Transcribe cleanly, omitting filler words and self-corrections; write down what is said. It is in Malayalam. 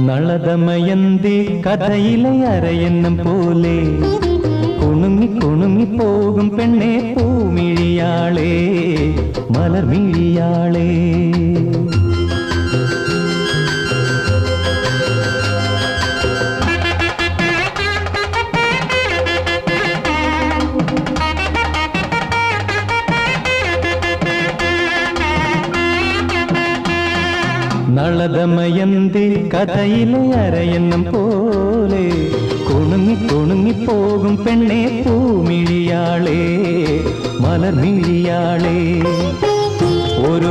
നളദമയന്തി കഥയിലെ അരയന്നം പോലെ കുണുങ്ങി കുണുങ്ങി പോകും പെണ്ണെ പൂമിഴിയാളേ മലർമിഴിയാളേ. നളദമയന്തി കഥയിലെ അരയന്നം പോലെ കുണുങ്ങി കുണുങ്ങി പോകും പെണ്ണെ പൂമിഴിയാളേ മലർമിഴിയാളേ. ഒരു